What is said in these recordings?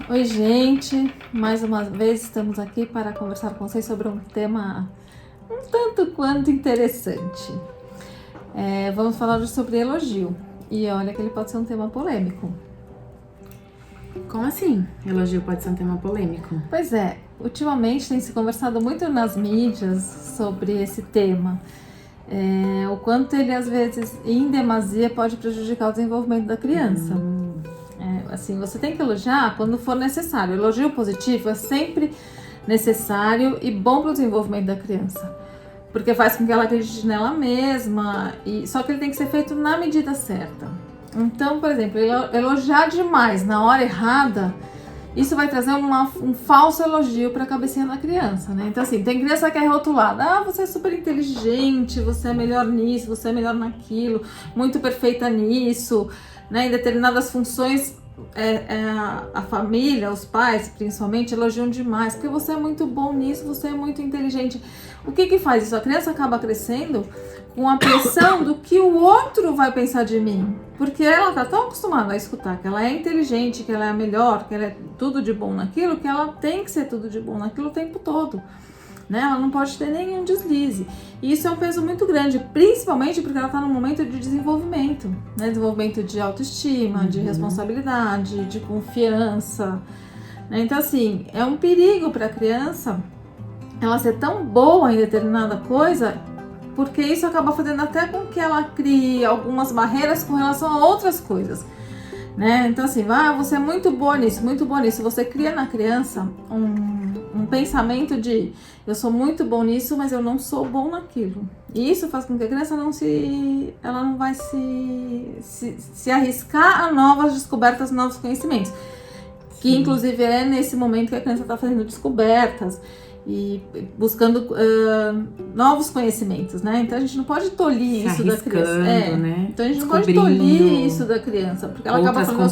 Oi, gente! Mais uma vez estamos aqui para conversar com vocês sobre um tema um tanto quanto interessante. Vamos falar hoje sobre elogio. E olha que ele pode ser um tema polêmico. Como assim? Elogio pode ser um tema polêmico? Pois é, ultimamente tem se conversado muito nas mídias sobre esse tema. O quanto ele, às vezes, em demasia, pode prejudicar o desenvolvimento da criança. Assim, você tem que elogiar quando for necessário. O elogio positivo é sempre necessário e bom para o desenvolvimento da criança, porque faz com que ela acredite nela mesma, só que ele tem que ser feito na medida certa. Então, por exemplo, elogiar demais na hora errada, isso vai trazer um falso elogio para a cabecinha da criança, né? Então, assim, tem criança que é rotulada: você é super inteligente, você é melhor nisso, você é melhor naquilo, muito perfeita nisso, né? Em determinadas funções, a família, os pais principalmente, elogiam demais, porque você é muito bom nisso, você é muito inteligente. O que faz isso? A criança acaba crescendo com a pressão do que o outro vai pensar de mim, porque ela tá tão acostumada a escutar que ela é inteligente, que ela é a melhor, que ela é tudo de bom naquilo, que ela tem que ser tudo de bom naquilo o tempo todo, né? Ela não pode ter nenhum deslize. E isso é um peso muito grande, principalmente porque ela está num momento de desenvolvimento, né? Desenvolvimento de autoestima, de responsabilidade, de confiança, né? Então, assim, é um perigo para a criança ela ser tão boa em determinada coisa, porque isso acaba fazendo até com que ela crie algumas barreiras com relação a outras coisas, né? Então, assim, você é muito boa nisso, muito boa nisso. Você cria na criança um pensamento de: eu sou muito bom nisso, mas eu não sou bom naquilo. E isso faz com que a criança ela não vai se arriscar a novas descobertas, novos conhecimentos. Que inclusive é nesse momento que a criança está fazendo descobertas e buscando novos conhecimentos, né? Então a gente não pode tolir isso da criança. Né? Então a gente não pode tolir isso da criança, porque ela acaba falando: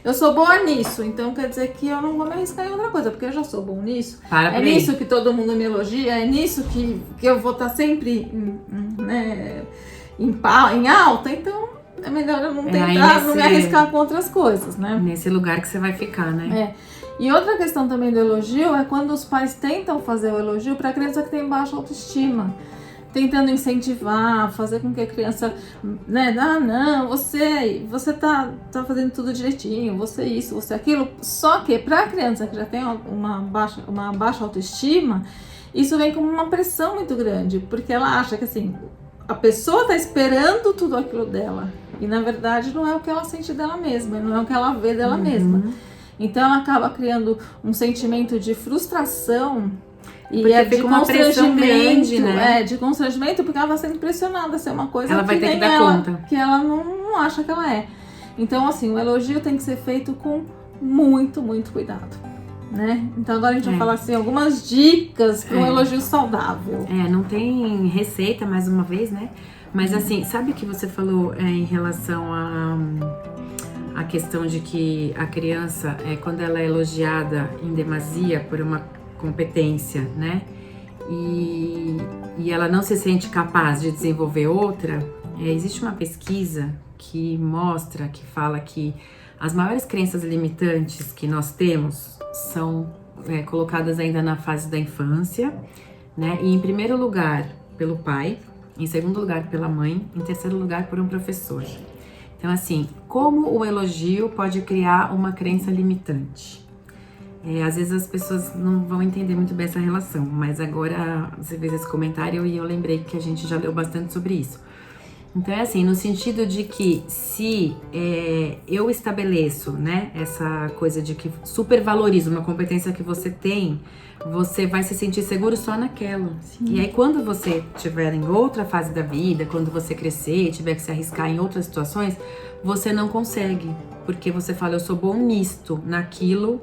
eu sou boa nisso, então quer dizer que eu não vou me arriscar em outra coisa, porque eu já sou bom nisso. É nisso que todo mundo me elogia, é nisso que eu vou estar sempre em alta, então é melhor eu não tentar, não me arriscar com outras coisas, né? Nesse lugar que você vai ficar, né? E outra questão também do elogio é quando os pais tentam fazer o elogio para a criança que tem baixa autoestima, tentando incentivar, fazer com que a criança, né, não, você tá fazendo tudo direitinho, você isso, você aquilo. Só que para a criança que já tem uma baixa autoestima, isso vem como uma pressão muito grande, porque ela acha que, assim, a pessoa está esperando tudo aquilo dela, e na verdade não é o que ela sente dela mesma, não é o que ela vê dela mesma. Então ela acaba criando um sentimento de frustração e de constrangimento, né? De constrangimento, porque ela está sendo pressionada a ser uma coisa ela vai ter que dar conta, que ela não acha que ela é. Então, assim, o elogio tem que ser feito com muito, muito cuidado, né? Então agora a gente vai falar, assim, algumas dicas para um elogio saudável. Não tem receita, mais uma vez, né? Mas assim, sabe o que você falou em relação a questão de que a criança, quando ela é elogiada em demasia por uma competência, né? E ela não se sente capaz de desenvolver outra, existe uma pesquisa que mostra, que fala que as maiores crenças limitantes que nós temos são colocadas ainda na fase da infância, né? E em primeiro lugar pelo pai, em segundo lugar pela mãe, em terceiro lugar por um professor. Então, assim, como o elogio pode criar uma crença limitante? Às vezes as pessoas não vão entender muito bem essa relação, mas agora você fez esse comentário e eu lembrei que a gente já leu bastante sobre isso. Então é assim, no sentido de que se eu estabeleço, né, essa coisa de que supervalorizo uma competência que você tem, você vai se sentir seguro só naquela. Sim. E aí quando você estiver em outra fase da vida, quando você crescer, tiver que se arriscar em outras situações, você não consegue, porque você fala: eu sou bom nisto, naquilo,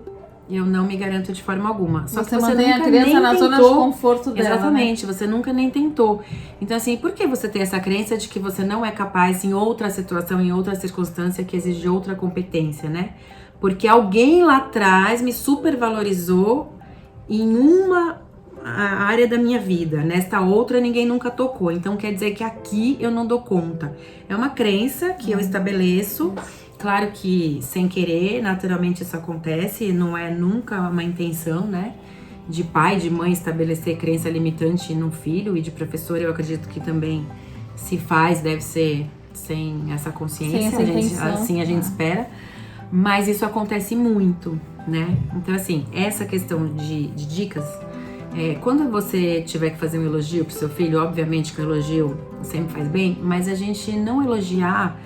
eu não me garanto de forma alguma. Só você que você mantém nunca a criança na zona de conforto dela. Exatamente, né? Você nunca nem tentou. Então, assim, por que você tem essa crença de que você não é capaz em outra situação, em outra circunstância que exige outra competência, né? Porque alguém lá atrás me supervalorizou em uma área da minha vida, nesta outra ninguém nunca tocou. Então quer dizer que aqui eu não dou conta. É uma crença que eu estabeleço Claro que sem querer, naturalmente isso acontece, não é nunca uma intenção, né? De pai, de mãe estabelecer crença limitante no filho, e de professor eu acredito que também se faz, deve ser sem essa consciência, Sem essa assim a gente espera, mas isso acontece muito, né? Então assim, essa questão de dicas, quando você tiver que fazer um elogio pro seu filho, obviamente que o elogio sempre faz bem, mas a gente não elogiar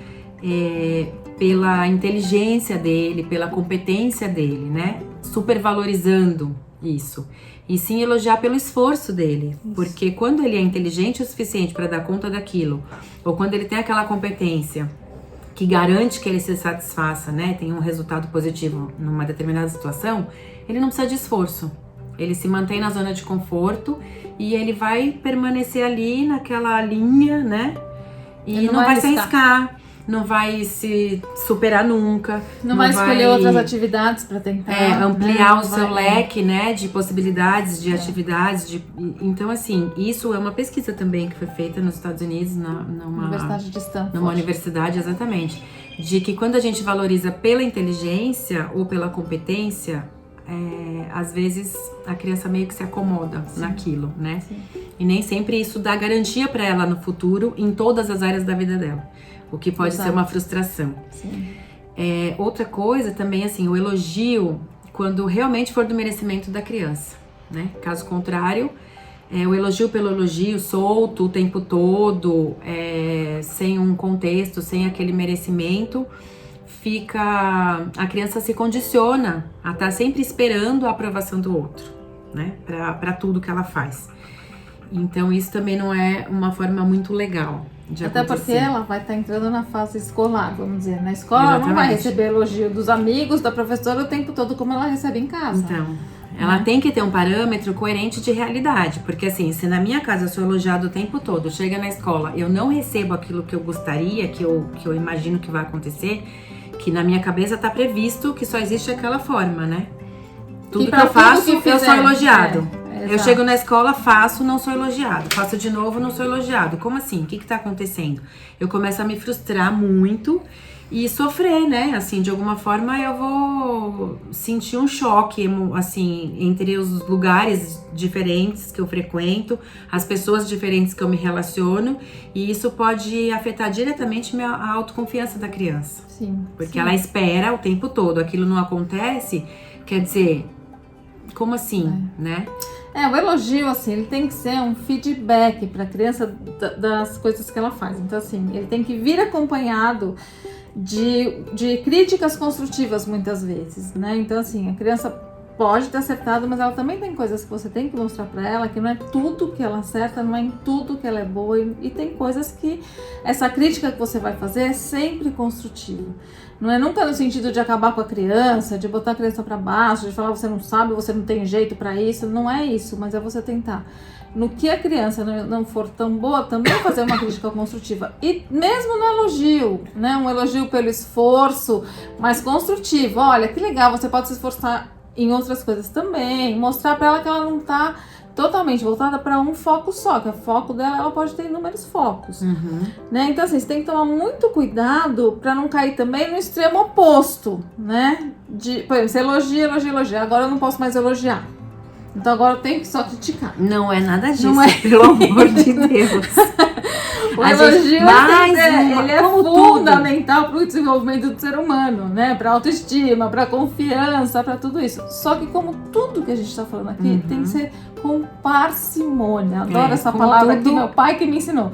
pela inteligência dele, pela competência dele, né? Supervalorizando isso. E sim elogiar pelo esforço dele. Isso. Porque quando ele é inteligente o suficiente para dar conta daquilo, ou quando ele tem aquela competência que garante que ele se satisfaça, né? Tem um resultado positivo numa determinada situação, ele não precisa de esforço. Ele se mantém na zona de conforto e ele vai permanecer ali naquela linha, né? E não vai se arriscar. Não vai se superar nunca. Não vai escolher outras atividades para tentar. Ampliar, né, o seu leque, né, de possibilidades, de atividades. Então, assim, isso é uma pesquisa também que foi feita nos Estados Unidos, numa Universidade de Stanford. Numa universidade, exatamente. De que quando a gente valoriza pela inteligência ou pela competência, às vezes a criança meio que se acomoda naquilo, né? Sim. E nem sempre isso dá garantia para ela no futuro, em todas as áreas da vida dela. O que pode ser uma frustração. Sim. Outra coisa também, assim, o elogio quando realmente for do merecimento da criança, né? Caso contrário, o elogio pelo elogio, solto o tempo todo, sem um contexto, sem aquele merecimento, a criança se condiciona a estar sempre esperando a aprovação do outro, né? Para tudo que ela faz. Então isso também não é uma forma muito legal de até acontecer. Porque ela vai estar entrando na fase escolar, vamos dizer. Na escola ela não vai receber elogio dos amigos, da professora o tempo todo como ela recebe em casa. Então, ela tem que ter um parâmetro coerente de realidade. Porque assim, se na minha casa eu sou elogiado o tempo todo, chega na escola, eu não recebo aquilo que eu gostaria, que eu imagino que vai acontecer, que na minha cabeça tá previsto que só existe aquela forma, né? Tudo que eu faço, eu sou elogiado. Eu chego na escola, faço, não sou elogiado. Faço de novo, não sou elogiado. Como assim? O que tá acontecendo? Eu começo a me frustrar muito e sofrer, né? Assim, de alguma forma eu vou sentir um choque, assim, entre os lugares diferentes que eu frequento, as pessoas diferentes que eu me relaciono, e isso pode afetar diretamente a autoconfiança da criança. Sim. Porque ela espera o tempo todo, aquilo não acontece, quer dizer, como assim, né? O elogio, assim, ele tem que ser um feedback para a criança das coisas que ela faz. Então, assim, ele tem que vir acompanhado de críticas construtivas, muitas vezes, né? Então, assim, a criança pode ter acertado, mas ela também tem coisas que você tem que mostrar para ela, que não é tudo que ela acerta, não é em tudo que ela é boa, e tem coisas que essa crítica que você vai fazer é sempre construtiva. Não é nunca no sentido de acabar com a criança, de botar a criança para baixo, de falar você não sabe, você não tem jeito para isso. Não é isso, mas é você tentar. No que a criança não for tão boa, também fazer uma crítica construtiva. E mesmo no elogio, né? Um elogio pelo esforço, mas construtivo. Olha, que legal, você pode se esforçar em outras coisas também. Mostrar para ela que ela não tá totalmente voltada para um foco só, que o foco dela, ela pode ter inúmeros focos, né? Então, assim, você tem que tomar muito cuidado para não cair também no extremo oposto, né? Por exemplo, você elogia, agora eu não posso mais elogiar. Então agora eu tenho que só criticar. Não é nada disso, pelo amor de Deus. O elogio ele é fundamental para o desenvolvimento do ser humano, né? Para autoestima, para confiança, para tudo isso. Só que como tudo que a gente está falando aqui tem que ser com parcimônia. Adoro essa palavra aqui, meu pai que me ensinou.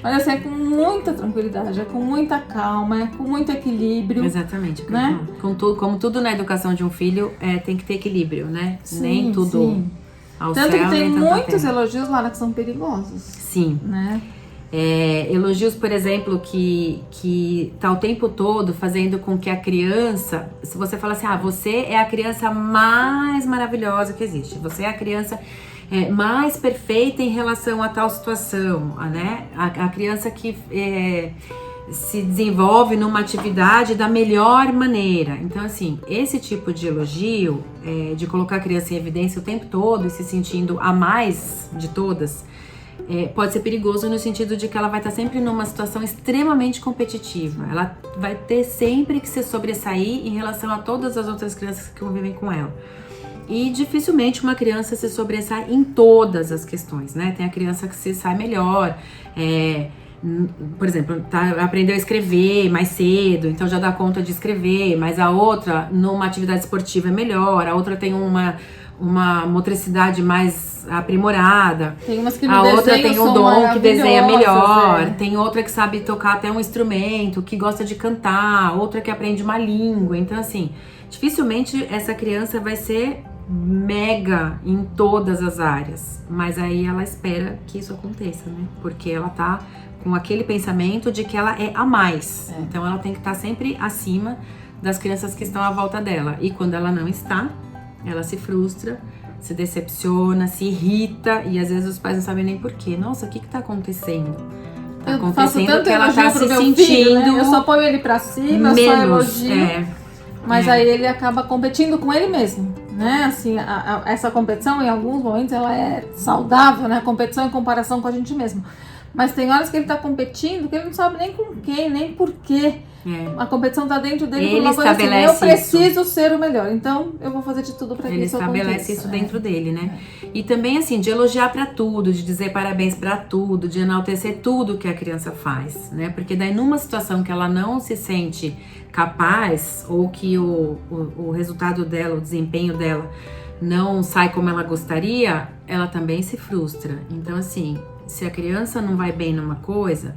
Mas assim, é com muita tranquilidade, é com muita calma, é com muito equilíbrio. Exatamente. Né? Como tudo na educação de um filho, tem que ter equilíbrio, né? Sim, nem tudo ao tanto céu, que tem nem muitos elogios lá que são perigosos. Sim. Né? Elogios, por exemplo, que tá o tempo todo fazendo com que a criança, se você fala assim, você é a criança mais maravilhosa que existe, você é a criança mais perfeita em relação a tal situação, né? A criança que se desenvolve numa atividade da melhor maneira. Então, assim, esse tipo de elogio, de colocar a criança em evidência o tempo todo e se sentindo a mais de todas, pode ser perigoso no sentido de que ela vai estar sempre numa situação extremamente competitiva. Ela vai ter sempre que se sobressair em relação a todas as outras crianças que convivem com ela. E dificilmente uma criança se sobressai em todas as questões, né? Tem a criança que se sai melhor, por exemplo, aprendeu a escrever mais cedo, então já dá conta de escrever, mas a outra, numa atividade esportiva, é melhor, a outra tem uma motricidade mais aprimorada, Tem umas que no a outra desenho tem um são dom que desenha melhor, maravilhosas, tem outra que sabe tocar até um instrumento, que gosta de cantar, outra que aprende uma língua. Então, assim, dificilmente essa criança vai ser mega em todas as áreas, mas aí ela espera que isso aconteça, né? Porque ela tá com aquele pensamento de que ela é a mais. Então ela tem que estar sempre acima das crianças que estão à volta dela. E quando ela não está, ela se frustra, se decepciona, se irrita, e às vezes os pais não sabem nem por quê. Nossa, o que tá acontecendo? Tá acontecendo que ela tá se sentindo filho, né? Eu só ponho ele pra cima, eu só elogio. Mas aí ele acaba competindo com ele mesmo, né? Assim, essa competição, em alguns momentos, ela é saudável, né? A competição em comparação com a gente mesmo. Mas tem horas que ele tá competindo que ele não sabe nem com quem, nem por quê. A competição tá dentro dele por uma coisa assim, eu preciso ser o melhor, então eu vou fazer de tudo pra que isso aconteça. Ele estabelece isso dentro dele, né? E também, assim, de elogiar pra tudo, de dizer parabéns pra tudo, de enaltecer tudo que a criança faz, né? Porque daí numa situação que ela não se sente capaz, ou que o resultado dela, o desempenho dela não sai como ela gostaria, ela também se frustra. Então, assim, se a criança não vai bem numa coisa,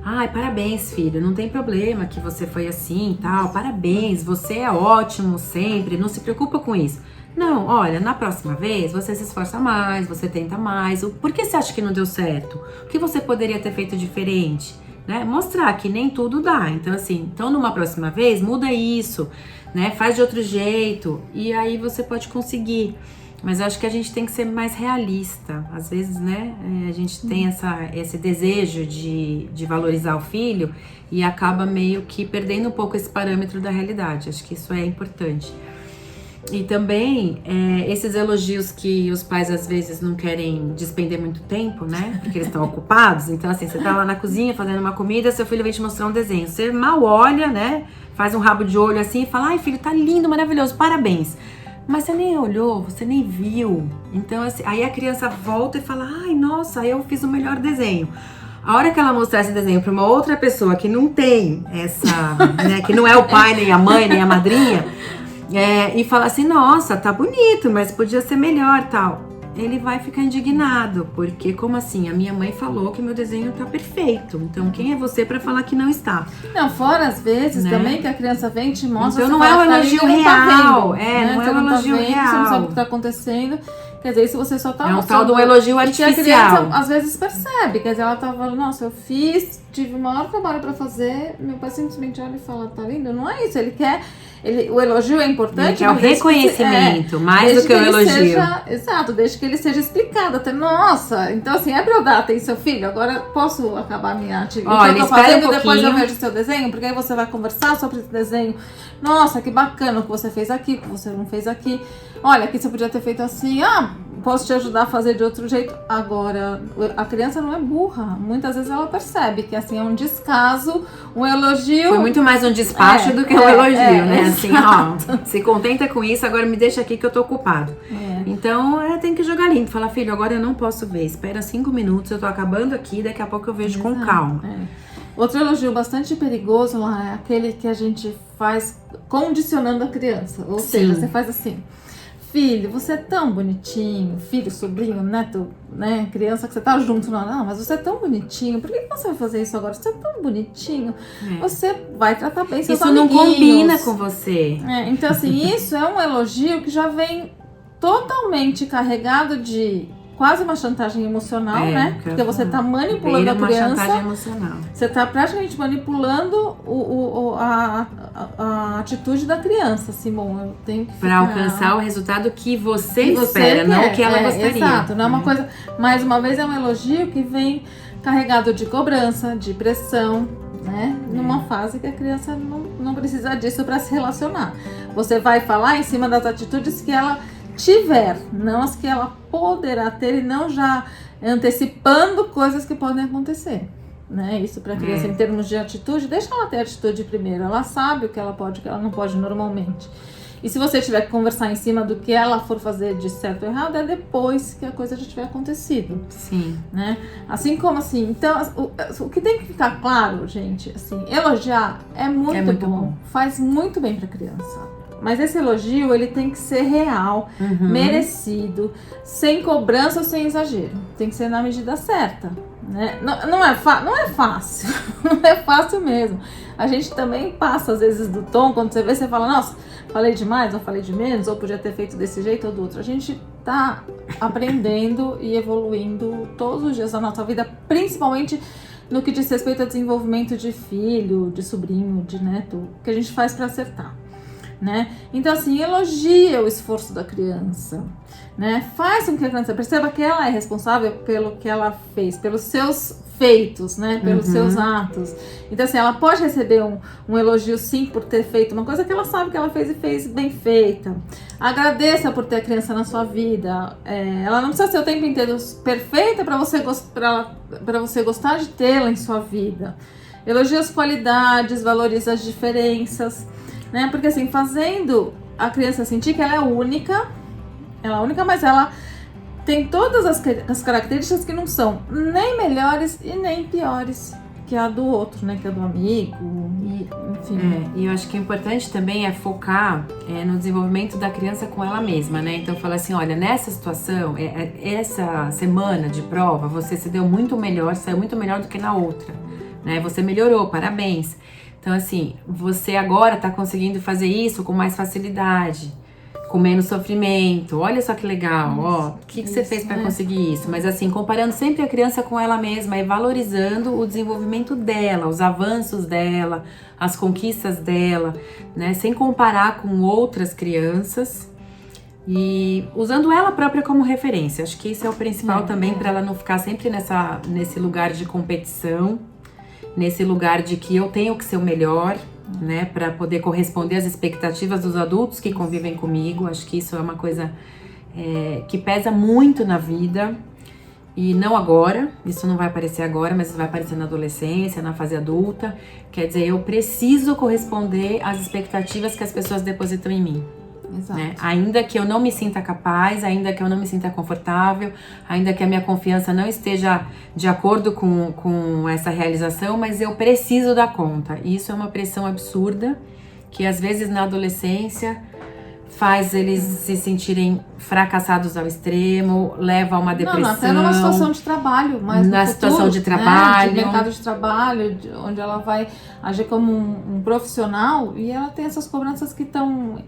ai, parabéns, filho, não tem problema que você foi assim e tal, parabéns, você é ótimo sempre, não se preocupa com isso. Não, olha, na próxima vez você se esforça mais, você tenta mais. Por que você acha que não deu certo? O que você poderia ter feito diferente? Né? Mostrar que nem tudo dá. Então, assim, numa próxima vez, muda isso, né? Faz de outro jeito, e aí você pode conseguir. Mas acho que a gente tem que ser mais realista. Às vezes, né, a gente tem esse desejo de valorizar o filho e acaba meio que perdendo um pouco esse parâmetro da realidade. Acho que isso é importante. E também, esses elogios que os pais às vezes não querem despender muito tempo, né, porque eles estão ocupados. Então, assim, você tá lá na cozinha fazendo uma comida, seu filho vem te mostrar um desenho. Você mal olha, né, faz um rabo de olho assim e fala, ai, filho, tá lindo, maravilhoso, parabéns. Mas você nem olhou, você nem viu. Então, assim, aí a criança volta e fala, ai, nossa, eu fiz o melhor desenho. A hora que ela mostrar esse desenho para uma outra pessoa que não tem essa, né, que não é o pai, nem a mãe, nem a madrinha, e falar assim, nossa, tá bonito, mas podia ser melhor, tal. Ele vai ficar indignado, porque como assim? A minha mãe falou que meu desenho tá perfeito. Então quem é você pra falar que não está? Não, fora às vezes, né, também que a criança vem e te mostra. Então não é um elogio real. Não é um elogio real. Você não sabe o que tá acontecendo. Quer dizer, se você só tá mostrando... É um tal de um elogio artificial. Que a criança às vezes percebe. Quer dizer, ela tá falando, nossa, eu fiz, tive o maior trabalho pra fazer. Meu pai simplesmente olha e fala, tá lindo? Não é isso, ele quer... o elogio é importante. É o reconhecimento, mais do que o elogio. Exato, desde que ele seja explicado. Até, nossa, então assim, é pra eu dar atenção, filho, agora posso acabar minha atividade. Olha, eu tô fazendo, depois eu vejo o seu desenho, porque aí você vai conversar sobre esse desenho. Nossa, que bacana o que você fez aqui, o que você não fez aqui. Olha, aqui você podia ter feito assim, posso te ajudar a fazer de outro jeito. Agora, a criança não é burra. Muitas vezes ela percebe que assim é um descaso, um elogio. Foi muito mais um despacho do que um elogio, né? Assim, se contenta com isso, agora me deixa aqui que eu tô ocupado. Então, tem que jogar limpo. Falar, filho, agora eu não posso ver. Espera 5 minutos, eu tô acabando aqui, daqui a pouco eu vejo com calma. Outro elogio bastante perigoso lá é aquele que a gente faz condicionando a criança. Ou seja, você faz assim, filho, você é tão bonitinho, filho, sobrinho, neto, né, criança que você tá junto, não, mas você é tão bonitinho, por que você vai fazer isso agora? Você é tão bonitinho, você vai tratar bem seus amiguinhos. Isso não combina com você. Então assim, isso é um elogio que já vem totalmente carregado de quase uma chantagem emocional, né? Porque você tá manipulando a criança. Uma chantagem emocional. Você tá praticamente manipulando a atitude da criança, Simon. Eu tenho que pra alcançar o resultado que você espera, não o que ela gostaria. Exato, não é uma coisa. Mais uma vez, é um elogio que vem carregado de cobrança, de pressão, né? Numa fase que a criança não precisa disso para se relacionar. Você vai falar em cima das atitudes que ela tiver, não as que ela poderá ter, e não já antecipando coisas que podem acontecer, né? Isso para a criança em termos de atitude, deixa ela ter atitude primeiro, ela sabe o que ela pode e o que ela não pode normalmente. E se você tiver que conversar em cima do que ela for fazer de certo ou errado, é depois que a coisa já tiver acontecido. Sim. Né? Assim como assim, então o que tem que ficar claro, gente, assim, elogiar é muito bom, faz muito bem pra criança. Mas esse elogio, ele tem que ser real, merecido, sem cobrança ou sem exagero. Tem que ser na medida certa, né? Não é fácil, não é fácil mesmo. A gente também passa, às vezes, do tom, quando você vê, você fala, nossa, falei demais, ou falei de menos, ou podia ter feito desse jeito ou do outro. A gente tá aprendendo e evoluindo todos os dias da nossa vida, principalmente no que diz respeito ao desenvolvimento de filho, de sobrinho, de neto, que a gente faz para acertar. Né? Então, assim, elogia o esforço da criança, né? Faz com que a criança perceba que ela é responsável pelo que ela fez, pelos seus feitos, né? Pelos seus atos. Então, assim, ela pode receber um elogio, sim, por ter feito uma coisa que ela sabe que ela fez e fez bem feita. Agradeça por ter a criança na sua vida. Ela não precisa ser o tempo inteiro perfeita para você gostar de tê-la em sua vida. Elogia as qualidades, valoriza as diferenças. Né? Porque assim, fazendo a criança sentir que ela é única, mas ela tem todas as características que não são nem melhores e nem piores que a do outro, né? Que a do amigo, e, enfim. E eu acho que o importante também é focar no desenvolvimento da criança com ela mesma, né? Então falar assim, olha, nessa situação, essa semana de prova, você se deu muito melhor, saiu muito melhor do que na outra, né? Você melhorou, parabéns. Então, assim, você agora tá conseguindo fazer isso com mais facilidade, com menos sofrimento. Olha só que legal, ó, o que você fez para conseguir isso? Mas assim, comparando sempre a criança com ela mesma e valorizando o desenvolvimento dela, os avanços dela, as conquistas dela, né? Sem comparar com outras crianças e usando ela própria como referência. Acho que isso é o principal também, para ela não ficar sempre nesse lugar de competição, nesse lugar de que eu tenho que ser o melhor, né, para poder corresponder às expectativas dos adultos que convivem comigo. Acho que isso é uma coisa que pesa muito na vida, e não agora, isso não vai aparecer agora, mas isso vai aparecer na adolescência, na fase adulta. Quer dizer, eu preciso corresponder às expectativas que as pessoas depositam em mim. Exato. Né? Ainda que eu não me sinta capaz, ainda que eu não me sinta confortável, ainda que a minha confiança não esteja de acordo com essa realização, mas eu preciso dar conta. E isso é uma pressão absurda, que às vezes na adolescência faz eles se sentirem fracassados ao extremo, leva a uma depressão. Não, até numa situação de trabalho, mas na situação de trabalho, né? De mercado de trabalho, onde ela vai agir como um profissional, e ela tem essas cobranças que estão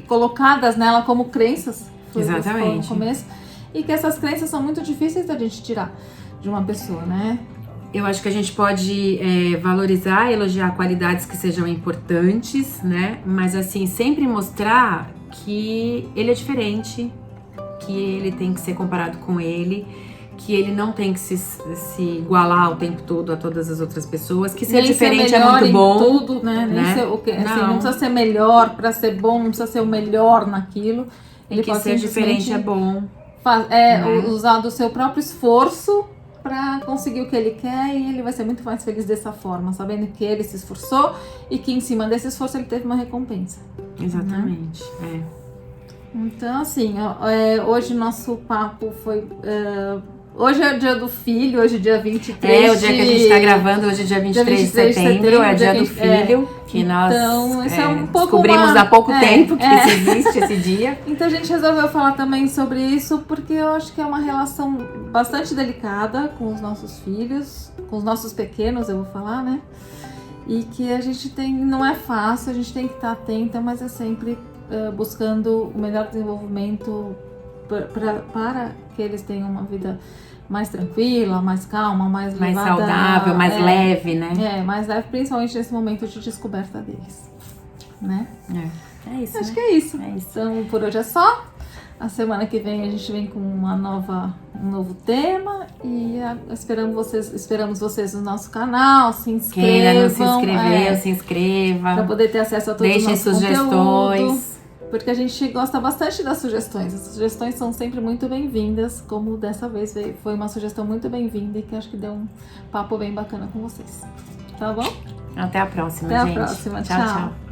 colocadas nela como crenças. Exatamente. No começo, e que essas crenças são muito difíceis da gente tirar de uma pessoa, né? Eu acho que a gente pode valorizar, elogiar qualidades que sejam importantes, né? Mas assim, sempre mostrar que ele é diferente, que ele tem que ser comparado com ele, que ele não tem que se igualar o tempo todo a todas as outras pessoas, que ser diferente é muito bom. Tudo, né? Nem ser, não precisa ser melhor para ser bom, não precisa ser o melhor naquilo. Ele pode ser diferente é bom. Usar do seu próprio esforço para conseguir o que ele quer, e ele vai ser muito mais feliz dessa forma, sabendo que ele se esforçou e que em cima desse esforço ele teve uma recompensa. Exatamente. Né? Então, assim, hoje nosso papo foi... hoje é o dia do filho, hoje é dia 23. O dia que a gente tá gravando, hoje é dia 23 de setembro, é dia do filho, que nós isso é um pouco descobrimos há pouco tempo que existe esse dia. Então a gente resolveu falar também sobre isso, porque eu acho que é uma relação bastante delicada com os nossos filhos, com os nossos pequenos, eu vou falar, né? E que a gente não é fácil, a gente tem que estar atenta, mas é sempre buscando o melhor desenvolvimento para que eles tenham uma vida mais tranquila, mais calma, mais levada, saudável, mais leve, né? Mais leve, principalmente nesse momento de descoberta deles, né? É isso. Acho que é isso. Então, por hoje é só. A semana que vem a gente vem com um novo tema, e esperamos vocês no nosso canal. Se inscrevam. Quem ainda não se inscreveu, se inscreva. Para poder ter acesso a todos os nossos sugestões. conteúdo. porque a gente gosta bastante das sugestões. As sugestões são sempre muito bem-vindas, como dessa vez foi uma sugestão muito bem-vinda e que acho que deu um papo bem bacana com vocês. Tá bom? Até a próxima, Até gente. a próxima. Tchau, tchau.